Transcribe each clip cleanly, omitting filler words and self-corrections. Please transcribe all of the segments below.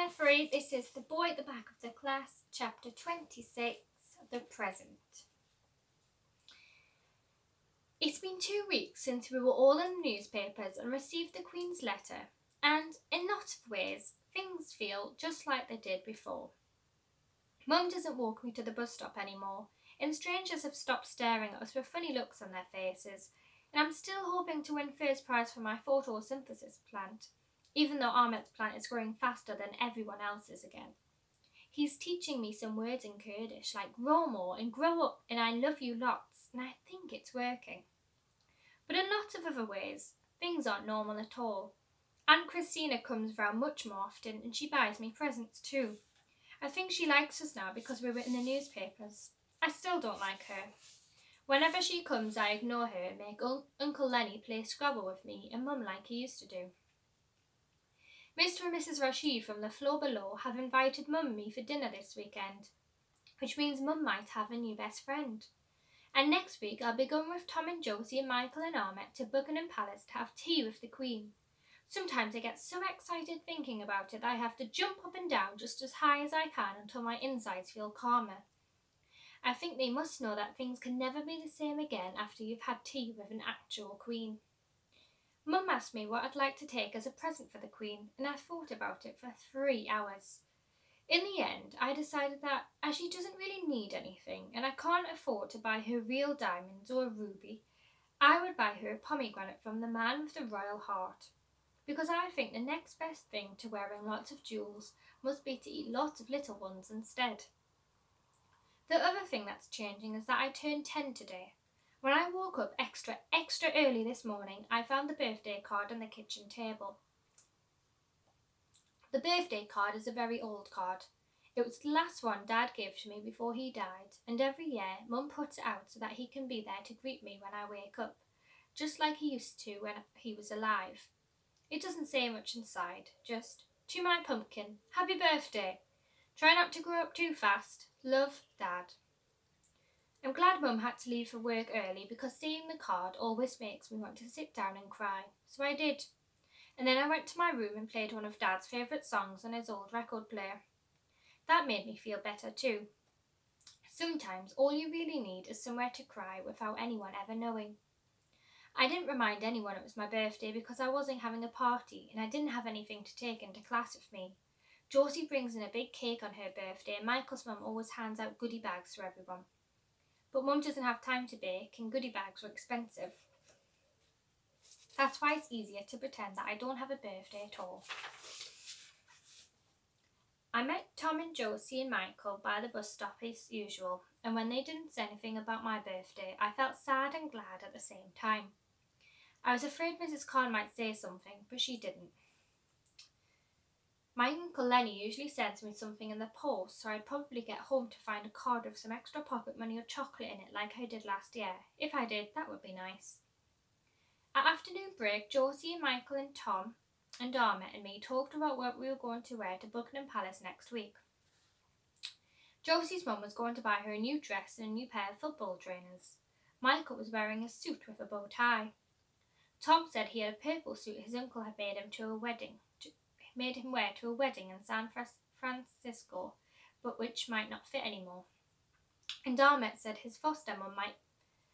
Year 3, this is The Boy at the Back of the Class, Chapter 26, The Present. It's been 2 weeks since we were all in the newspapers and received the Queen's letter, and in lots of ways, things feel just like they did before. Mum doesn't walk me to the bus stop anymore, and strangers have stopped staring at us with funny looks on their faces, and I'm still hoping to win first prize for my photosynthesis plant, even though Ahmed's plant is growing faster than everyone else's again. He's teaching me some words in Kurdish, like grow more and grow up and I love you lots, and I think it's working. But in lots of other ways, things aren't normal at all. Aunt Christina comes round much more often and she buys me presents too. I think she likes us now because we were in the newspapers. I still don't like her. Whenever she comes, I ignore her and make Uncle Lenny play Scrabble with me and Mum like he used to do. Mr. and Mrs. Rashid from the floor below have invited Mum and me for dinner this weekend, which means Mum might have a new best friend. And next week I'll be going with Tom and Josie and Michael and Ahmed to Buckingham Palace to have tea with the Queen. Sometimes I get so excited thinking about it that I have to jump up and down just as high as I can until my insides feel calmer. I think they must know that things can never be the same again after you've had tea with an actual Queen. Mum asked me what I'd like to take as a present for the Queen, and I thought about it for 3 hours. In the end, I decided that, as she doesn't really need anything, and I can't afford to buy her real diamonds or a ruby, I would buy her a pomegranate from the man with the royal heart. Because I think the next best thing to wearing lots of jewels must be to eat lots of little ones instead. The other thing that's changing is that I turned 10 today. When I woke up extra early this morning, I found the birthday card on the kitchen table. The birthday card is a very old card. It was the last one Dad gave to me before he died, and every year Mum puts it out so that he can be there to greet me when I wake up, just like he used to when he was alive. It doesn't say much inside, just, to my pumpkin, happy birthday. Try not to grow up too fast. Love, Dad. I'm glad Mum had to leave for work early because seeing the card always makes me want to sit down and cry, so I did. And then I went to my room and played one of Dad's favourite songs on his old record player. That made me feel better too. Sometimes all you really need is somewhere to cry without anyone ever knowing. I didn't remind anyone it was my birthday because I wasn't having a party and I didn't have anything to take into class with me. Josie brings in a big cake on her birthday and Michael's mum always hands out goodie bags for everyone. But Mum doesn't have time to bake and goodie bags are expensive. That's why it's easier to pretend that I don't have a birthday at all. I met Tom and Josie and Michael by the bus stop as usual, and when they didn't say anything about my birthday, I felt sad and glad at the same time. I was afraid Mrs. Khan might say something, but she didn't. My Uncle Lenny usually sends me something in the post, so I'd probably get home to find a card with some extra pocket money or chocolate in it like I did last year. If I did, that would be nice. At afternoon break, Josie and Michael and Tom and Ahmed and me talked about what we were going to wear to Buckingham Palace next week. Josie's mum was going to buy her a new dress and a new pair of football trainers. Michael was wearing a suit with a bow tie. Tom said he had a purple suit his uncle had made him wear to a wedding in San Francisco, but which might not fit anymore. And Ahmed said his foster mum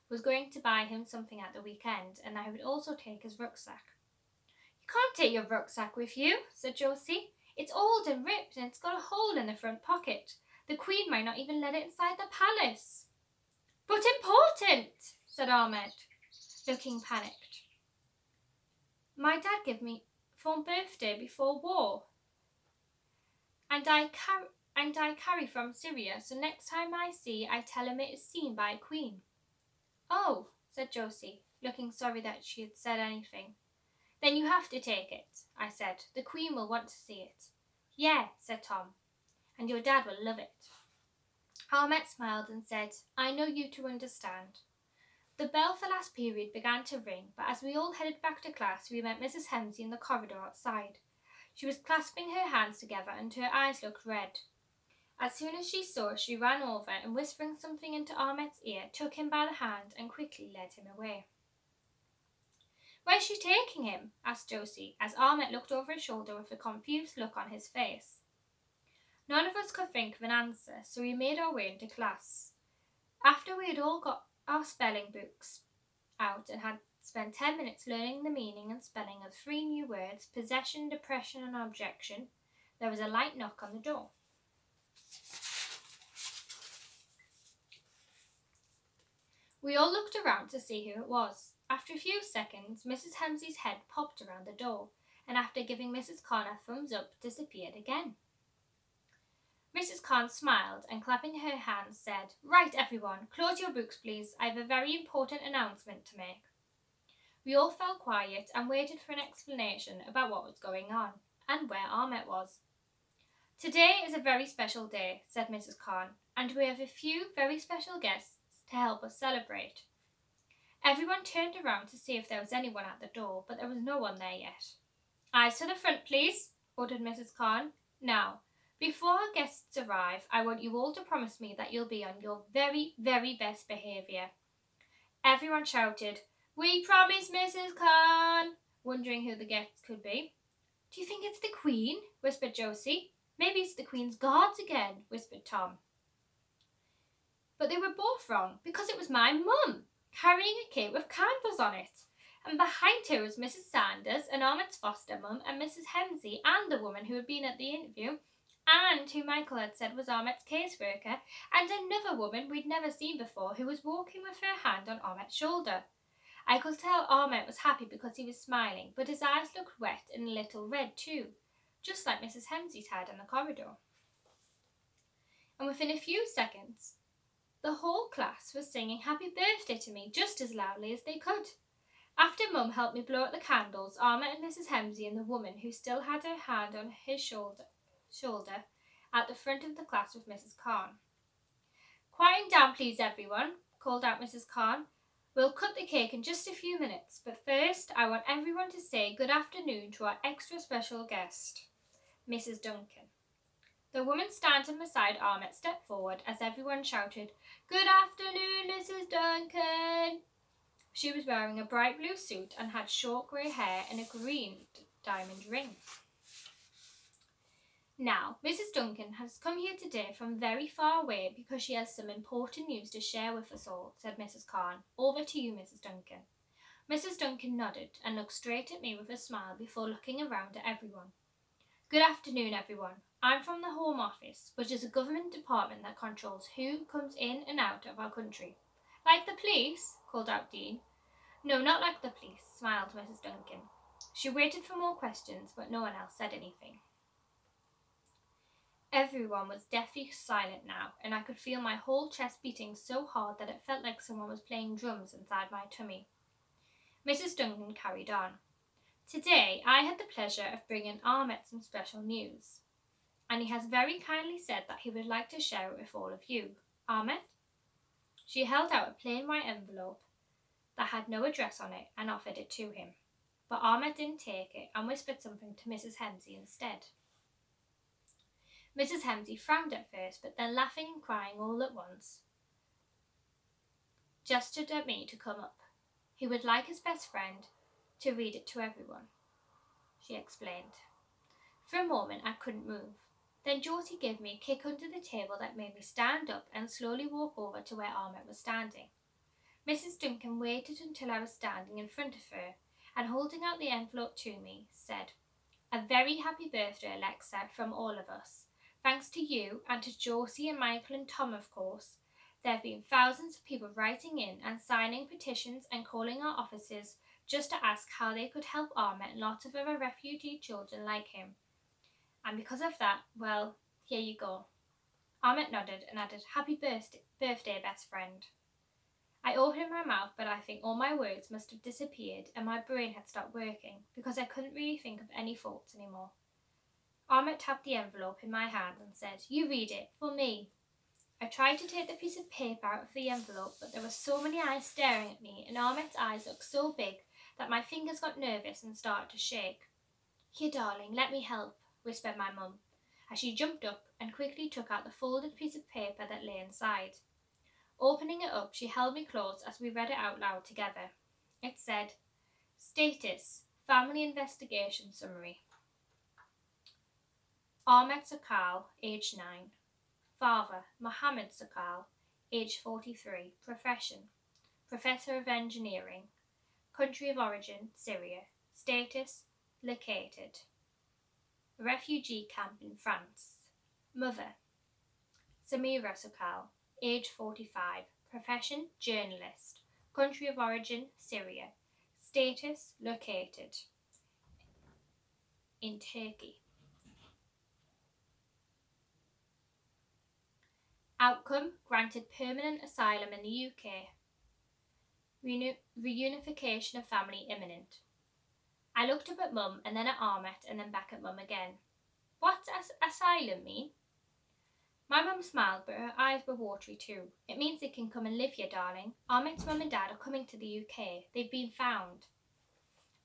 was going to buy him something at the weekend, and I would also take his rucksack. You can't take your rucksack with you, said Josie. It's old and ripped, and it's got a hole in the front pocket. The Queen might not even let it inside the palace. But important, said Ahmed, looking panicked. My dad gave me for birthday before war, and I carry from Syria, so next time I tell him it is seen by a queen. Oh, said Josie, looking sorry that she had said anything. Then you have to take it, I said. The Queen will want to see it. Yeah, said Tom, and your dad will love it. Ahmed smiled and said, I know you two understand. The bell for last period began to ring, but as we all headed back to class, we met Mrs. Hemsey in the corridor outside. She was clasping her hands together and her eyes looked red. As soon as she saw us, she ran over and, whispering something into Ahmed's ear, took him by the hand and quickly led him away. Where's she taking him? Asked Josie, as Ahmed looked over his shoulder with a confused look on his face. None of us could think of an answer, so we made our way into class. After we had all got our spelling books out and had spent 10 minutes learning the meaning and spelling of 3 new words, possession, depression, and objection, there was a light knock on the door. We all looked around to see who it was. After a few seconds, Mrs. Hemsley's head popped around the door, and after giving Mrs. Conn a thumbs up, disappeared again. Mrs. Conn smiled and, clapping her hands, said, "Right, everyone, close your books, please. I have a very important announcement to make." We all fell quiet and waited for an explanation about what was going on and where Ahmet was. "Today is a very special day," said Mrs. Conn, "and we have a few very special guests to help us celebrate." Everyone turned around to see if there was anyone at the door, but there was no one there yet. "Eyes to the front, please," ordered Mrs. Conn. "Now, before our guests arrive, I want you all to promise me that you'll be on your very, very best behaviour." Everyone shouted, "We promise, Mrs. Conn," wondering who the guests could be. "Do you think it's the Queen?" whispered Josie. "Maybe it's the Queen's guards again," whispered Tom. But they were both wrong, because it was my mum, carrying a cake with candles on it. And behind her was Mrs. Sanders and Ahmet's foster mum and Mrs. Hemsley and the woman who had been at the interview and who Michael had said was Ahmet's caseworker, and another woman we'd never seen before who was walking with her hand on Ahmet's shoulder. I could tell Ahmet was happy because he was smiling, but his eyes looked wet and a little red too, just like Mrs. Hemsley's had in the corridor. And within a few seconds, the whole class was singing happy birthday to me just as loudly as they could. After Mum helped me blow out the candles, Ahmet and Mrs. Hemsley and the woman who still had her hand on his shoulder at the front of the class with Mrs. Conn. "Quieten down, please, everyone," called out Mrs. Conn. "We'll cut the cake in just a few minutes, but first I want everyone to say good afternoon to our extra special guest, Mrs. Duncan." The woman standing beside Ahmet stepped forward as everyone shouted, "Good afternoon, Mrs. Duncan." She was wearing a bright blue suit and had short grey hair and a green diamond ring. "Now, Mrs. Duncan has come here today from very far away because she has some important news to share with us all," said Mrs. Conn. "Over to you, Mrs. Duncan." Mrs. Duncan nodded and looked straight at me with a smile before looking around at everyone. "Good afternoon, everyone. I'm from the Home Office, which is a government department that controls who comes in and out of our country." "Like the police?" called out Dean. "No, not like the police," smiled Mrs. Duncan. She waited for more questions, but no one else said anything. Everyone was deathly silent now, and I could feel my whole chest beating so hard that it felt like someone was playing drums inside my tummy. Mrs. Duncan carried on. "Today I had the pleasure of bringing Ahmet some special news, and he has very kindly said that he would like to share it with all of you. Ahmet?" She held out a plain white envelope that had no address on it and offered it to him. But Ahmet didn't take it and whispered something to Mrs. Hemsley instead. Mrs. Hemsley frowned at first, but then, laughing and crying all at once, gestured at me to come up. He would like his best friend to read it to everyone, she explained. For a moment I couldn't move. Then Josie gave me a kick under the table that made me stand up and slowly walk over to where Ahmet was standing. Mrs. Duncan waited until I was standing in front of her, and holding out the envelope to me, said, "A very happy birthday, Alexa, from all of us. Thanks to you and to Josie and Michael and Tom, of course. There have been thousands of people writing in and signing petitions and calling our offices just to ask how they could help Ahmet and lots of other refugee children like him. And because of that, well, here you go." Ahmet nodded and added, "Happy birthday, best friend." I opened my mouth, but I think all my words must have disappeared and my brain had stopped working because I couldn't really think of any thoughts anymore. Ahmet tapped the envelope in my hand and said, "You read it, for me." I tried to take the piece of paper out of the envelope, but there were so many eyes staring at me, and Ahmet's eyes looked so big that my fingers got nervous and started to shake. "Here, darling, let me help," whispered my mum, as she jumped up and quickly took out the folded piece of paper that lay inside. Opening it up, she held me close as we read it out loud together. It said, "Status, Family Investigation Summary. Ahmed Sakal, age 9. Father, Mohammed Sakal, age 43. Profession, Professor of Engineering. Country of origin, Syria. Status, located. A refugee camp in France. Mother, Samira Sakal, age 45. Profession, journalist. Country of origin, Syria. Status, located in Turkey. Outcome, granted permanent asylum in the UK. Reunification of family imminent. I looked up at Mum and then at Ahmet and then back at Mum again. What's asylum mean? My mum smiled, but her eyes were watery too. It means they can come and live here, darling. Ahmet's mum and dad are coming to the UK. They've been found.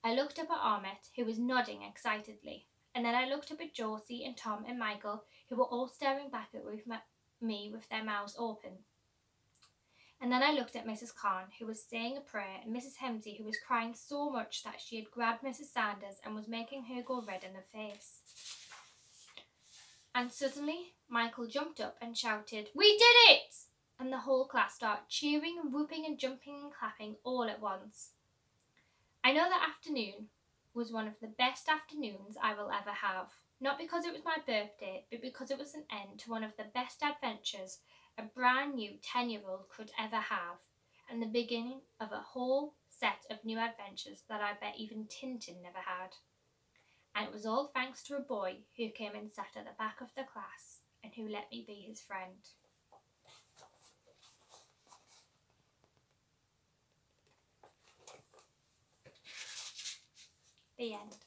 I looked up at Ahmet, who was nodding excitedly, and then I looked up at Josie and Tom and Michael, who were all staring back at me with their mouths open. And then I looked at Mrs. Khan, who was saying a prayer, and Mrs. Hemsey, who was crying so much that she had grabbed Mrs. Sanders and was making her go red in the face. And suddenly, Michael jumped up and shouted, "We did it!" And the whole class started cheering and whooping and jumping and clapping all at once. I know that afternoon was one of the best afternoons I will ever have. Not because it was my birthday, but because it was an end to one of the best adventures a brand new 10-year-old could ever have, and the beginning of a whole set of new adventures that I bet even Tintin never had. And it was all thanks to a boy who came and sat at the back of the class and who let me be his friend. The end.